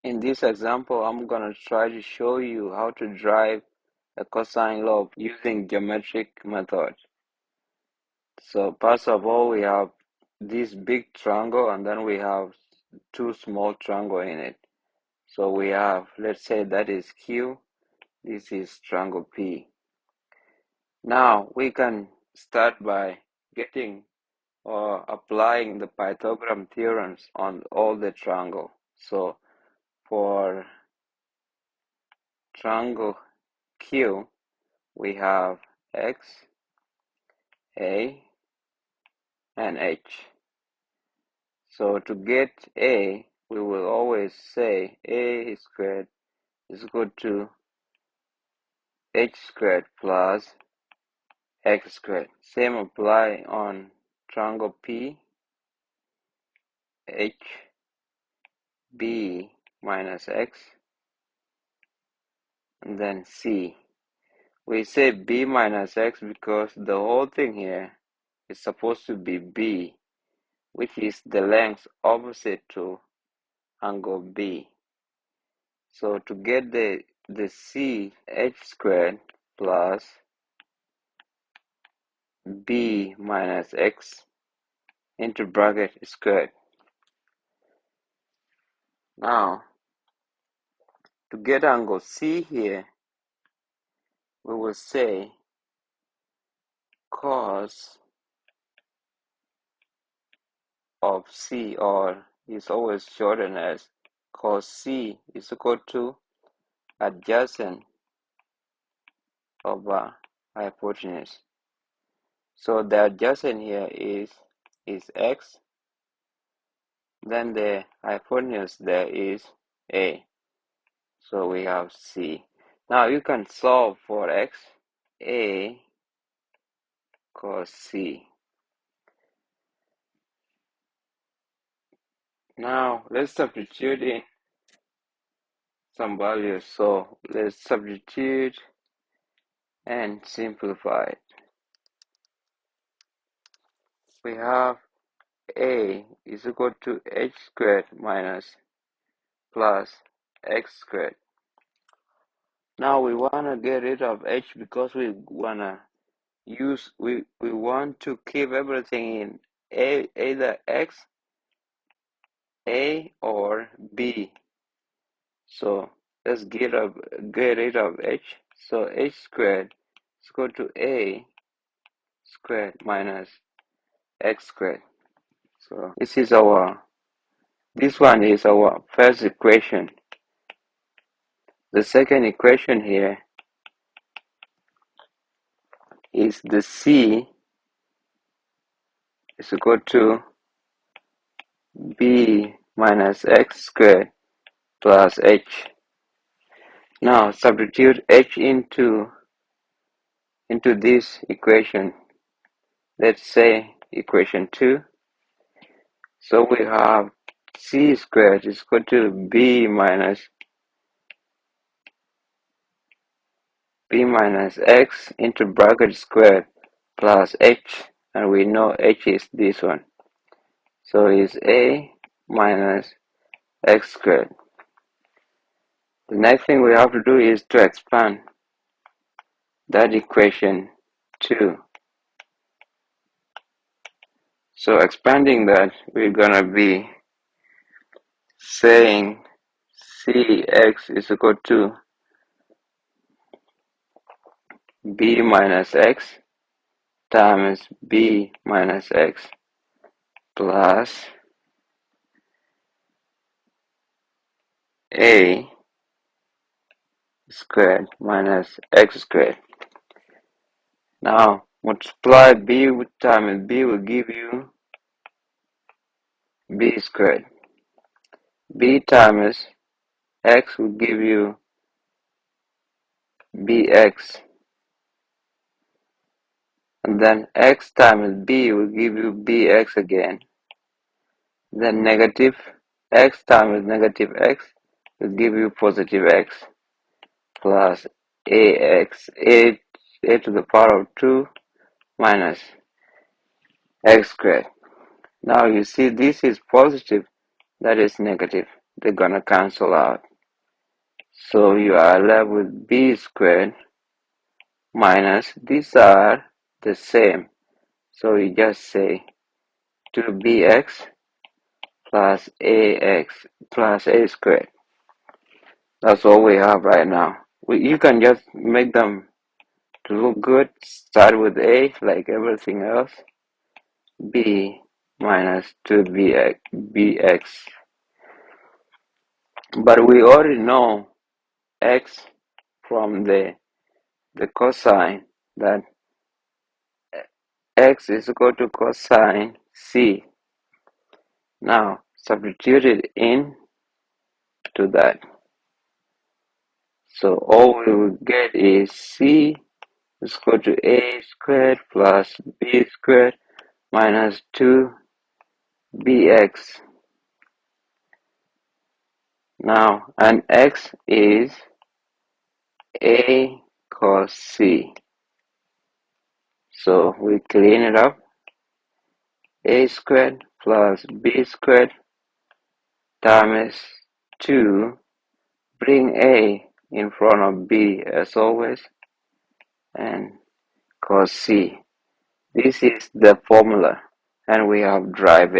In this example, I'm going to try to show you how to derive a cosine law using geometric method. So first of all, we have this big triangle and then we have two small triangles in it. So we have, let's say that is Q, this is triangle P. Now we can start by getting or applying the Pythagorean theorems on all the triangle. So for triangle Q, we have X, A, and H. So to get A, we will always say A squared is equal to H squared plus X squared. Same apply on triangle P, H, B minus X, and then C. We say B minus X because the whole thing here is supposed to be B, which is the length opposite to angle B. So to get the C, H squared plus B minus X into bracket squared. Now, to get angle C here, we will say cos of C, or is always shortened as cos C, is equal to adjacent over hypotenuse. So the adjacent here is X, then the hypotenuse there is A. So we have C. Now you can solve for X, A cos C. Now let's substitute in some values. So let's substitute and simplify it. We have A is equal to H squared minus plus X squared. Now we want to get rid of H because we want to keep everything in either X, A, or B. So let's get rid of H. So H squared is equal to A squared minus X squared. So this one is our first equation. The second equation here is the C is equal to B minus X squared plus H. Now substitute H into this equation. Let's say equation 2. So we have C squared is equal to B minus X into bracket squared plus H, and we know H is this one. So it's A minus X squared. The next thing we have to do is to expand that equation 2. So expanding that, we're gonna be saying Cx is equal to B minus X times B minus X plus A squared minus X squared. Now multiply B times B will give you B squared. B times X will give you Bx. And then X times B will give you Bx again. Then negative X times negative X will give you positive X plus AX, A to the power of 2 minus X squared. Now you see this is positive, that is negative. they're gonna cancel out. So you are left with b squared minus, these are the same. So you just say 2bx plus ax plus a squared. That's all we have right now. You can just make them to look good. Start with a like everything else. B minus 2bx. But we already know x from the cosine, that x is equal to cosine c. Now substitute it in to that. So all we will get is c is equal to a squared plus b squared minus 2bx. Now, and x is a cos c. So we clean it up. A squared plus b squared times 2. Bring a in front of b as always, and cos c. This is the formula, and we have derived it.